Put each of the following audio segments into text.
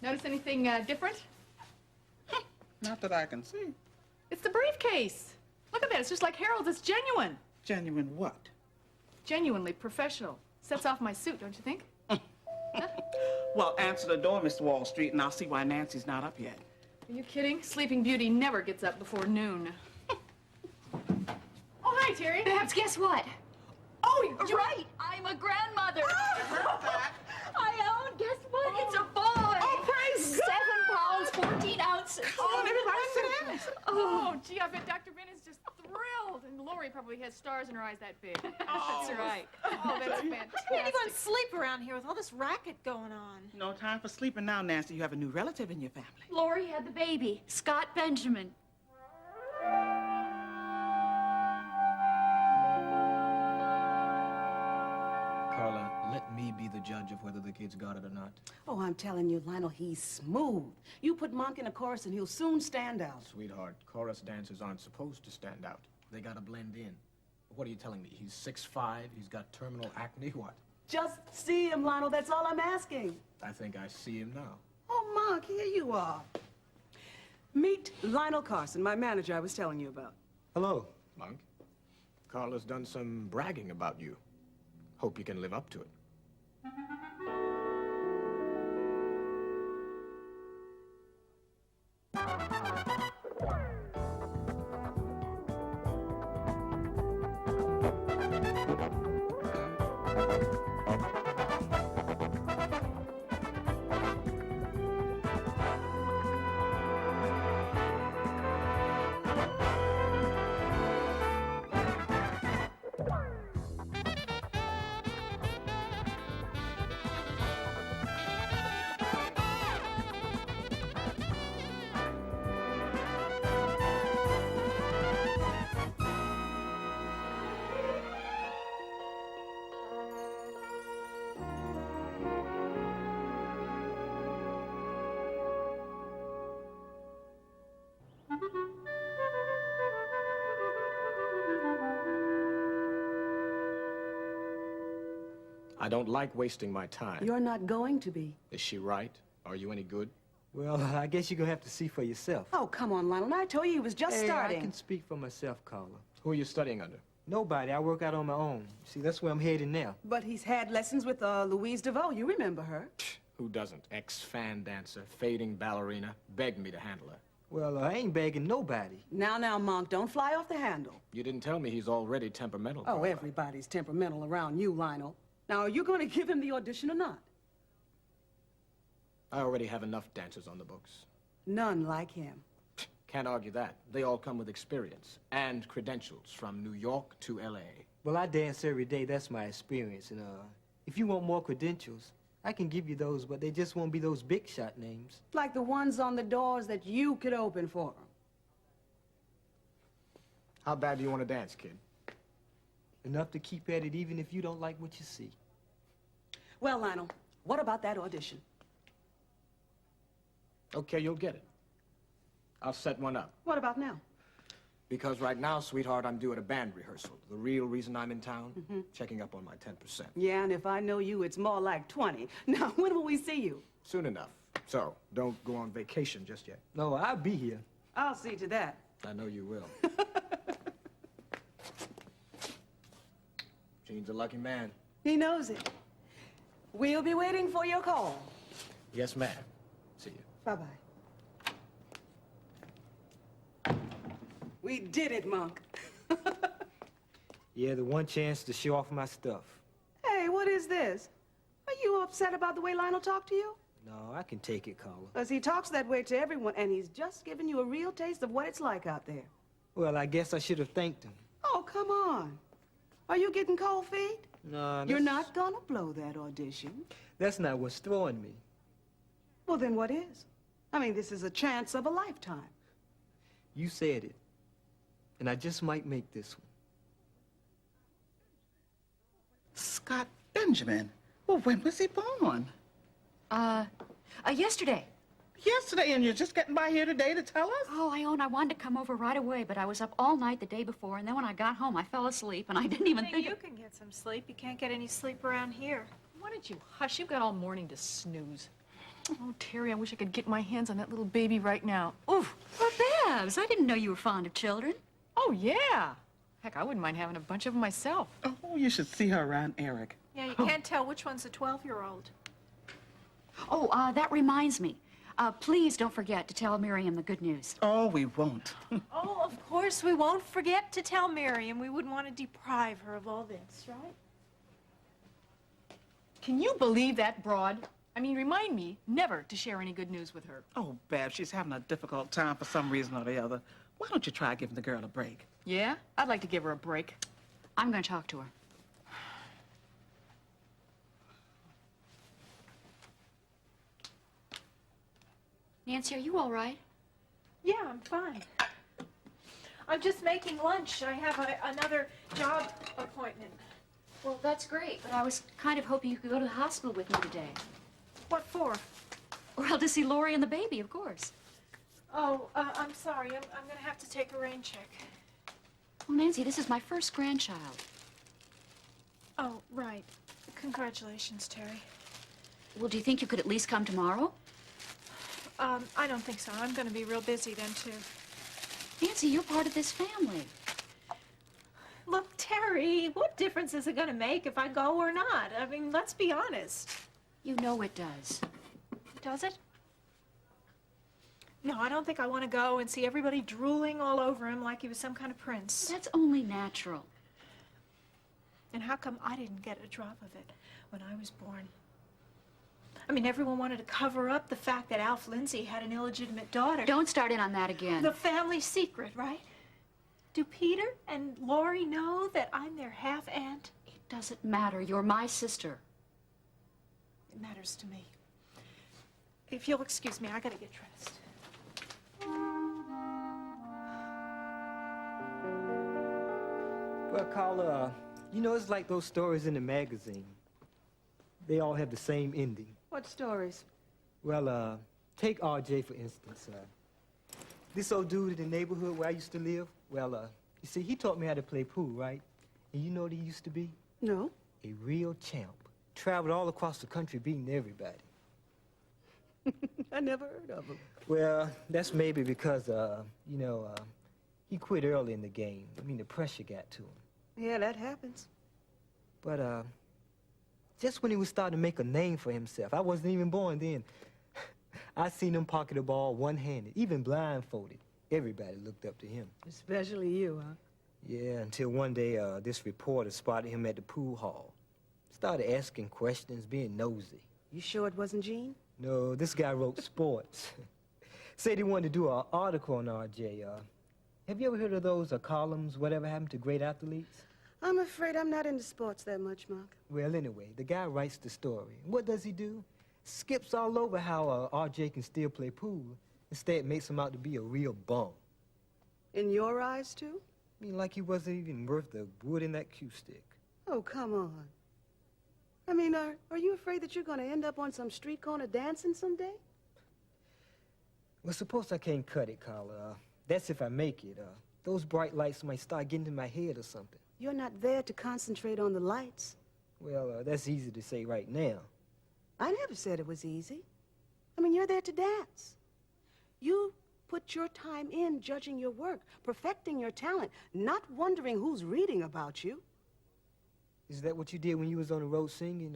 Notice anything different? Not that I can see. It's the briefcase. Look at that. It's just like Harold's. It's genuine. Genuine what? Genuinely professional. Sets off my suit, don't you think? Well, answer the door, Mr. Wall Street, and I'll see why Nancy's not up yet. Are you kidding? Sleeping Beauty never gets up before noon. Oh, hi, Terry. Babs, guess what? Oh, you're Right, I'm a grandmother. I own, guess what? It's a boy. Oh, praise 7 pounds, 14 ounces. Come on, everybody sit down. Oh, gee, I bet Dr. Ben is just thrilled. And Lori probably has stars in her eyes that big. That's right. Oh, that's fantastic. I can't even sleep around here with all this racket going on. No time for sleeping now, Nancy. You have a new relative in your family. Lori had the baby, Scott Benjamin. Carla, let me be the judge of whether the kid's got it or not. Oh, I'm telling you, Lionel, he's smooth. You put Monk in a chorus and he'll soon stand out. Sweetheart, chorus dancers aren't supposed to stand out. They gotta blend in. What are you telling me? He's 6'5", he's got terminal acne, what? Just see him, Lionel, that's all I'm asking. I think I see him now. Oh, Monk, here you are. Meet Lionel Carson, my manager I was telling you about. Hello, Monk. Carla's done some bragging about you. Hope you can live up to it. I don't like wasting my time. You're not going to be. Is she right? Are you any good? Well, I guess you're gonna have to see for yourself. Oh, come on, Lionel. I told you he was just Hey, starting. I can speak for myself, Carla. Who are you studying under? Nobody. I work out on my own. See, that's where I'm heading now. But he's had lessons with Louise DeVoe. You remember her. Who doesn't? Ex-fan dancer, fading ballerina, begged me to handle her. Well, I ain't begging nobody. Now, Monk, don't fly off the handle. You didn't tell me he's already temperamental. Oh, Carla. everybody's temperamental around you, Lionel. Now, are you going to give him the audition or not? I already have enough dancers on the books. None like him. Can't argue that. They all come with experience and credentials from New York to L.A. Well, I dance every day. That's my experience. And, if you want more credentials, I can give you those, but they just won't be those big shot names. Like the ones on the doors that you could open for him. How bad do you want to dance, kid? Enough to keep at it even if you don't like what you see. Well, Lionel, what about that audition? Okay, you'll get it. I'll set one up. What about now? Because right now, sweetheart, I'm due at a band rehearsal. The real reason I'm in town, checking up on my 10%. Yeah, and if I know you, it's more like 20. Now, when will we see you? Soon enough. So, don't go on vacation just yet. No, I'll be here. I'll see to that. I know you will. Gene's a lucky man. He knows it. We'll be waiting for your call. Yes, ma'am. See you. Bye-bye. We did it, Monk. Yeah, the one chance to show off my stuff. Hey, what is this? Are you upset about the way Lionel talked to you? No, I can take it, Carla. Because he talks that way to everyone, and he's just giving you a real taste of what it's like out there. Well, I guess I should have thanked him. Oh, come on. Are you getting cold feet? No, You're not gonna blow that audition. That's not what's throwing me. Well, then what is? I mean, this is a chance of a lifetime. You said it. And I just might make this one. Scott Benjamin. Well, when was he born? Yesterday. Yesterday, and you're just getting by here today to tell us? Oh, I wanted to come over right away, but I was up all night the day before, and then when I got home, I fell asleep, and I didn't even think You can get some sleep. You can't get any sleep around here. Why don't you hush? You've got all morning to snooze. Oh, Terry, I wish I could get my hands on that little baby right now. Oof. Well, Babs, I didn't know you were fond of children. Oh, yeah. Heck, I wouldn't mind having a bunch of them myself. Oh, you should see her around Eric. Yeah, you can't tell which one's a 12-year-old. Oh, that reminds me. Please don't forget to tell Miriam the good news. Oh, we won't. Oh, of course we won't forget to tell Miriam. We wouldn't want to deprive her of all this, right? Can you believe that broad? I mean, remind me never to share any good news with her. Oh, Bab, she's having a difficult time for some reason or the other. Why don't you try giving the girl a break? Yeah? I'd like to give her a break. I'm going to talk to her. Nancy, are you all right? Yeah, I'm fine. I'm just making lunch. I have another job appointment. Well, that's great, but I was kind of hoping you could go to the hospital with me today. What for? Well, to see Lori and the baby, of course. Oh, I'm sorry. I'm going to have to take a rain check. Well, Nancy, this is my first grandchild. Oh, right. Congratulations, Terry. Well, do you think you could at least come tomorrow? I don't think so. I'm going to be real busy then, too. Nancy, you're part of this family. Look, Terry, what difference is it going to make if I go or not? I mean, let's be honest. You know it does. Does it? No, I don't think I want to go and see everybody drooling all over him like he was some kind of prince. That's only natural. And how come I didn't get a drop of it when I was born? I mean, everyone wanted to cover up the fact that Alf Lindsay had an illegitimate daughter. Don't start in on that again. The family secret, right? Do Peter and Lori know that I'm their half-aunt? It doesn't matter. You're my sister. It matters to me. If you'll excuse me, I gotta get dressed. Well, Carla, you know, it's like those stories in the magazine. They all have the same ending. What stories? Well, take RJ, for instance. This old dude in the neighborhood where I used to live, well, you see, he taught me how to play pool, right? And you know what he used to be? No. A real champ. Traveled all across the country beating everybody. I never heard of him. Well, that's maybe because, you know, he quit early in the game. I mean, the pressure got to him. Yeah, that happens. But, just when he was starting to make a name for himself, I wasn't even born then. I seen him pocket the ball one-handed, even blindfolded. Everybody looked up to him. Especially you, huh? Yeah, until one day, this reporter spotted him at the pool hall. Started asking questions, being nosy. You sure it wasn't Gene? No, this guy wrote sports. Said he wanted to do an article on RJ. Have you ever heard of those columns, Whatever Happened to Great Athletes? I'm afraid I'm not into sports that much, Mark. Well, anyway, the guy writes the story. What does he do? Skips all over how RJ can still play pool. Instead, makes him out to be a real bum. In your eyes, too? I mean, like he wasn't even worth the wood in that cue stick. Oh, come on. I mean, are you afraid that you're going to end up on some street corner dancing someday? Well, suppose I can't cut it, Carla. That's if I make it. Those bright lights might start getting in my head or something. You're not there to concentrate on the lights. Well, that's easy to say right now. I never said it was easy. I mean, you're there to dance. You put your time in judging your work, perfecting your talent, not wondering who's reading about you. Is that what you did when you was on the road singing?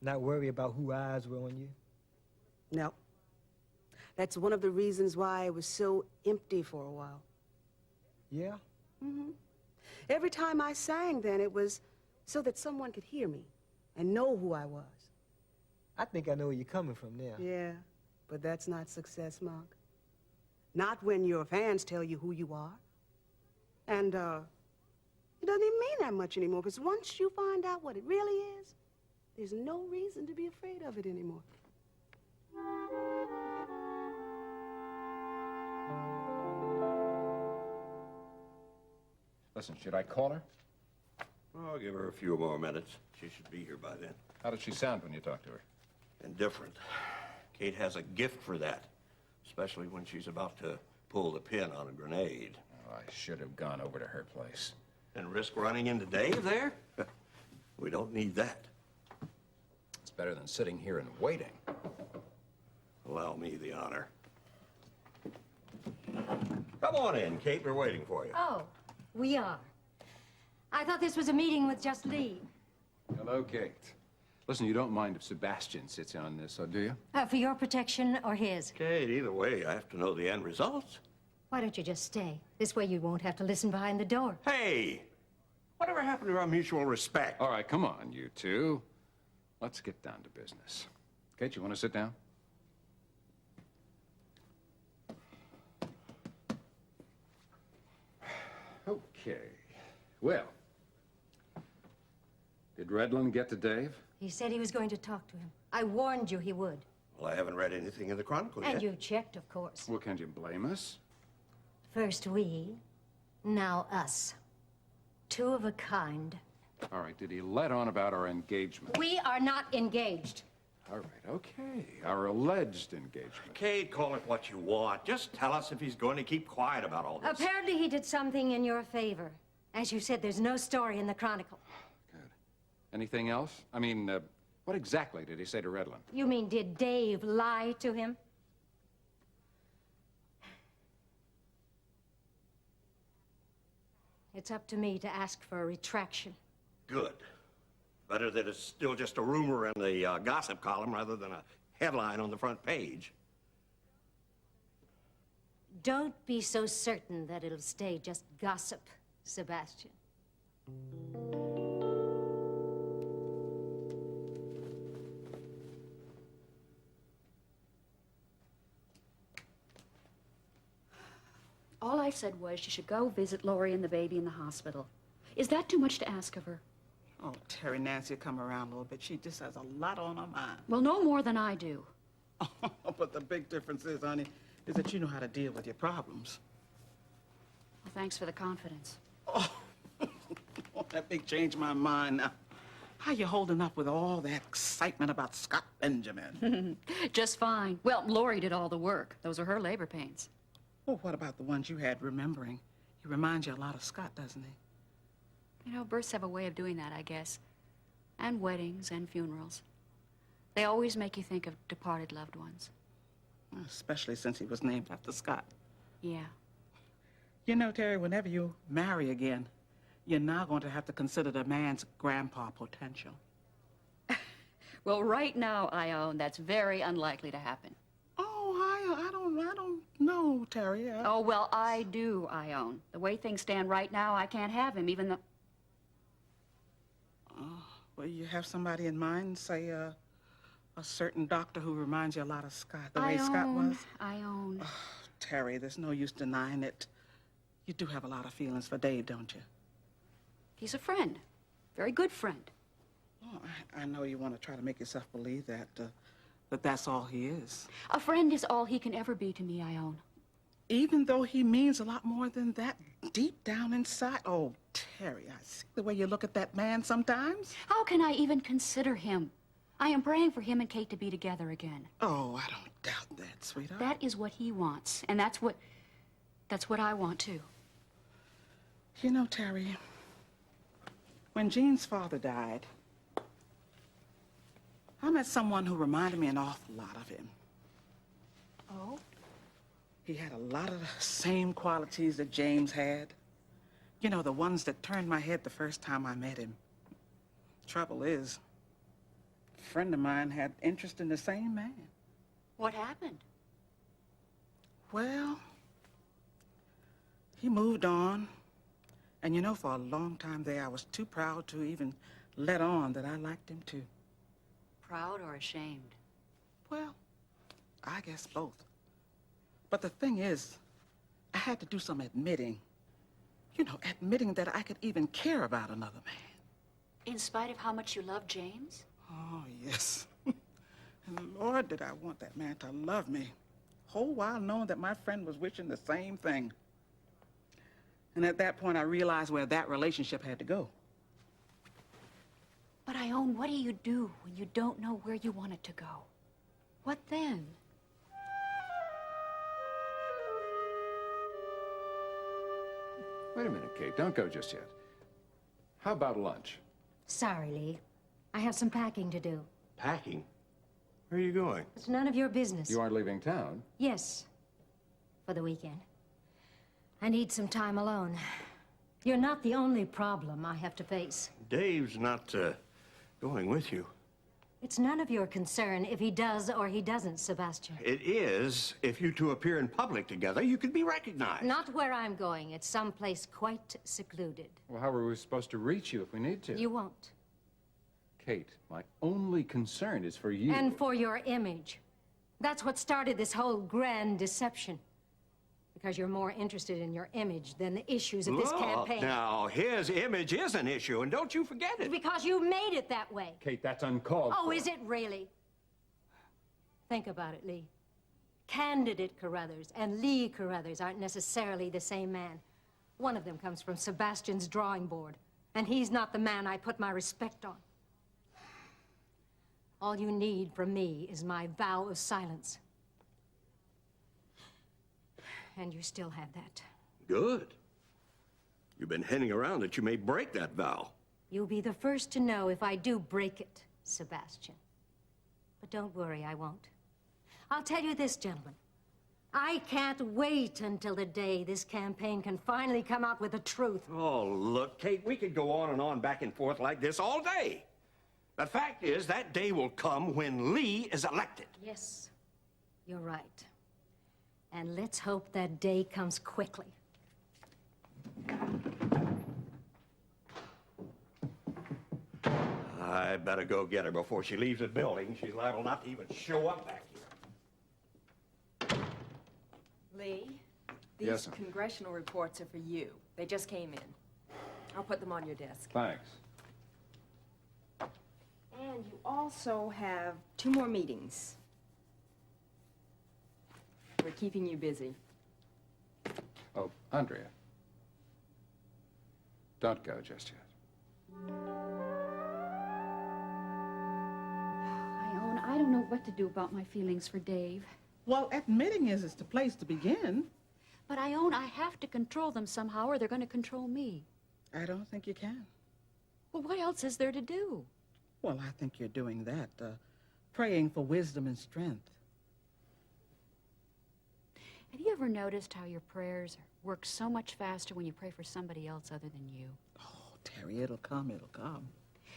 Not worry about who eyes were on you? No. That's one of the reasons why I was so empty for a while. Yeah? Mm-hmm. Every time I sang then, it was so that someone could hear me and know who I was. I think I know where you're coming from now. Yeah, but that's not success, Mark. Not when your fans tell you who you are. And, it doesn't even mean that much anymore, because once you find out what it really is, there's no reason to be afraid of it anymore. Listen, should I call her? I'll give her a few more minutes. She should be here by then. How does she sound when you talk to her? Indifferent. Kate has a gift for that, especially when she's about to pull the pin on a grenade. Oh, I should have gone over to her place. And risk running into Dave there? We don't need that. It's better than sitting here and waiting. Allow me the honor. Come on in, Kate. We're waiting for you. Oh, we are. I thought this was a meeting with just Lee. Hello, Kate. Listen, you don't mind if Sebastian sits in on this, do you? For your protection or his. Kate, either way, I have to know the end results. Why don't you just stay? This way you won't have to listen behind the door. Hey! Whatever happened to our mutual respect? All right, come on, you two. Let's get down to business. Kate, you want to sit down? Okay. Well, did Redland get to Dave? He said he was going to talk to him. I warned you he would. Well, I haven't read anything in the Chronicle yet. And you checked, of course. Well, can't you blame us? First we, now us. Two of a kind. All right, did he let on about our engagement? We are not engaged. All right, okay. Our alleged engagement. Kate, call it what you want. Just tell us if he's going to keep quiet about all this. Apparently he did something in your favor. As you said, there's no story in the Chronicle. Good. Anything else? I mean, what exactly did he say to Redland? You mean, did Dave lie to him? It's up to me to ask for a retraction. Good. Better that it's still just a rumor in the gossip column rather than a headline on the front page. Don't be so certain that it'll stay just gossip, Sebastian. All I said was she should go visit Lori and the baby in the hospital. Is that too much to ask of her? Oh, Terry, Nancy will come around a little bit. She just has a lot on her mind. Well, no more than I do. But the big difference is, honey, is that you know how to deal with your problems. Well, thanks for the confidence. Oh, that big changed my mind now. How you holding up with all that excitement about Scott Benjamin? Just fine. Well, Lori did all the work. Those are her labor pains. Well, what about the ones you had remembering? He reminds you a lot of Scott, doesn't he? You know, births have a way of doing that, I guess. And weddings and funerals. They always make you think of departed loved ones. Especially since he was named after Scott. Yeah. You know, Terry, whenever you marry again, you're now going to have to consider the man's grandpa potential. Well, right now, Ione, that's very unlikely to happen. Oh, I don't know, Terry. Oh, well, I do, Ione. The way things stand right now, I can't have him, even though... Well, you have somebody in mind, say, a certain doctor who reminds you a lot of Scott, the way Scott was? Ione. Oh, Terry, there's no use denying it. You do have a lot of feelings for Dave, don't you? He's a friend. Very good friend. Oh, I know you want to try to make yourself believe that, that that's all he is. A friend is all he can ever be to me, Ione. Even though he means a lot more than that deep down inside. Oh, Terry, I see the way you look at that man sometimes. How can I even consider him? I am praying for him and Kate to be together again. Oh, I don't doubt that, sweetheart. That is what he wants, and that's what I want, too. You know, Terry, when Jean's father died, I met someone who reminded me an awful lot of him. Oh? He had a lot of the same qualities that James had. You know, the ones that turned my head the first time I met him. Trouble is, a friend of mine had interest in the same man. What happened? Well, he moved on. And you know, for a long time there, I was too proud to even let on that I liked him too. Proud or ashamed? Well, I guess both. But the thing is, I had to do some admitting. You know, admitting that I could even care about another man. In spite of how much you love James? Oh, yes. And Lord, did I want that man to love me. Whole while knowing that my friend was wishing the same thing. And at that point, I realized where that relationship had to go. But Ione, what do you do when you don't know where you want it to go? What then? Wait a minute, Kate. Don't go just yet. How about lunch? Sorry, Lee. I have some packing to do. Packing? Where are you going? It's none of your business. You aren't leaving town? Yes, for the weekend. I need some time alone. You're not the only problem I have to face. Dave's not, going with you. It's none of your concern if he does or he doesn't, Sebastian. It is. If you two appear in public together, you could be recognized. Not where I'm going. It's someplace quite secluded. Well, how are we supposed to reach you if we need to? You won't. Kate, my only concern is for you. And for your image. That's what started this whole grand deception. Because you're more interested in your image than the issues of this Look, campaign. now, his image is an issue, and don't you forget it. Because you made it that way. Kate, that's uncalled Oh, for. is it really? Think about it, Lee. Candidate Carruthers and Lee Carruthers aren't necessarily the same man. One of them comes from Sebastian's drawing board, and he's not the man I put my respect on. All you need from me is my vow of silence. And you still have that. Good. You've been hinting around that you may break that vow. You'll be the first to know if I do break it, Sebastian. But don't worry, I won't. I'll tell you this, gentlemen. I can't wait until the day this campaign can finally come out with the truth. Oh, look, Kate, we could go on and on back and forth like this all day. The fact is, that day will come when Lee is elected. Yes, you're right. And let's hope that day comes quickly. I better go get her before she leaves the building. She's liable not to even show up back here. Lee, these Yes, ma'am. congressional reports are for you. They just came in. I'll put them on your desk. Thanks. And you also have 2 more meetings. We're keeping you busy. Oh, Andrea. Don't go just yet. I don't know what to do about my feelings for Dave. Well, admitting is the place to begin. But I have to control them somehow or they're going to control me. I don't think you can. Well, what else is there to do? Well, I think you're doing that, praying for wisdom and strength. Have you ever noticed how your prayers work so much faster when you pray for somebody else other than you? Oh, Terry, it'll come, it'll come.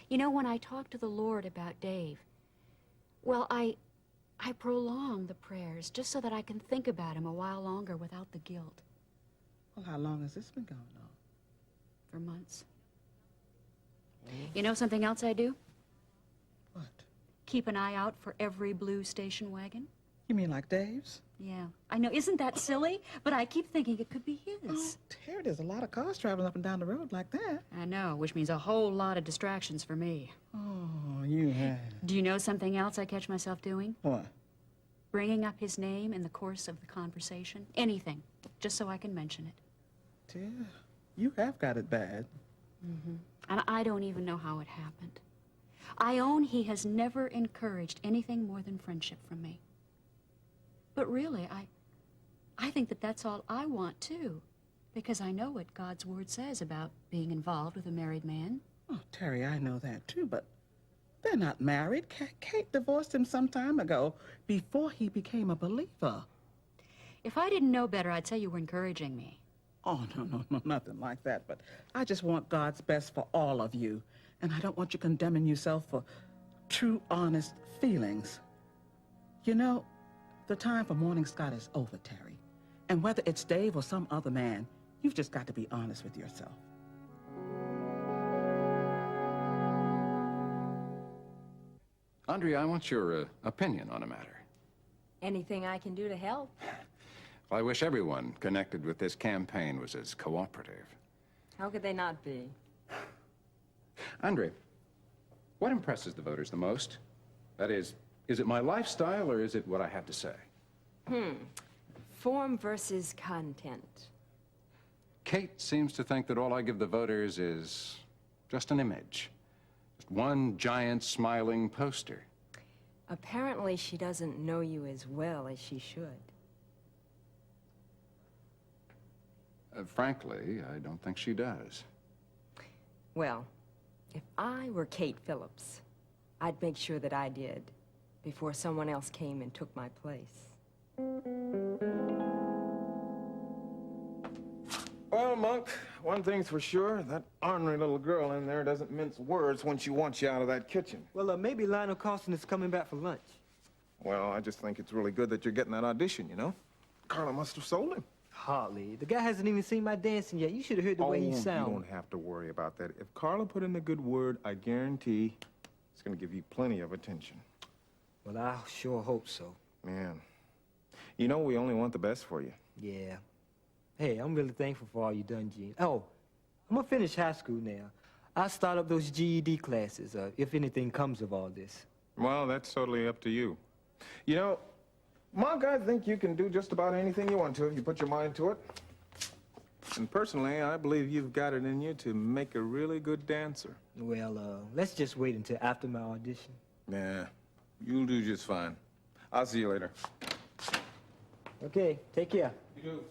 You know, when I talk to the Lord about Dave, well, I prolong the prayers just so that I can think about him a while longer without the guilt. Well, how long has this been going on? For months. You know something else I do? What? Keep an eye out for every blue station wagon. You mean like Dave's? Yeah, I know. Isn't that silly? But I keep thinking it could be his. Oh, Terry, there's a lot of cars traveling up and down the road like that. I know, which means a whole lot of distractions for me. Oh, you have. Do you know something else I catch myself doing? What? Bringing up his name in the course of the conversation. Anything, just so I can mention it. Dear, you have got it bad. Mm-hmm. And I don't even know how it happened. I own he has never encouraged anything more than friendship from me. But really, I think that that's all I want, too. Because I know what God's word says about being involved with a married man. Oh, Terry, I know that, too, but they're not married. Kate divorced him some time ago, before he became a believer. If I didn't know better, I'd say you were encouraging me. Oh, no, nothing like that. But I just want God's best for all of you. And I don't want you condemning yourself for true, honest feelings. You know, the time for mourning Scott is over, Terry. And whether it's Dave or some other man, you've just got to be honest with yourself. Andrea, I want your opinion on a matter. Anything I can do to help? Well, I wish everyone connected with this campaign was as cooperative. How could they not be? Andrea, what impresses the voters the most? That is it my lifestyle or is it what I have to say? Form versus content. Kate seems to think that all I give the voters is just an image. Just one giant smiling poster. Apparently, she doesn't know you as well as she should. Frankly, I don't think she does. Well, if I were Kate Phillips, I'd make sure that I did. before someone else came and took my place. Well, Monk, one thing's for sure, that ornery little girl in there doesn't mince words when she wants you out of that kitchen. Well, maybe Lionel Carson is coming back for lunch. Well, I just think it's really good that you're getting that audition, you know? Carla must have sold him. Hardly. The guy hasn't even seen my dancing yet. You should have heard the way he sounds. You don't have to worry about that. If Carla put in a good word, I guarantee it's going to give you plenty of attention. Well, I sure hope so. Man, you know we only want the best for you. Yeah. Hey, I'm really thankful for all you done, Gene. Oh, I'm gonna finish high school now. I'll start up those GED classes, if anything comes of all this. Well, that's totally up to you. You know, Monk, I think you can do just about anything you want to if you put your mind to it. And personally, I believe you've got it in you to make a really good dancer. Well, let's just wait until after my audition. Yeah, you'll do just fine. I'll see you later. Okay, take care. You do.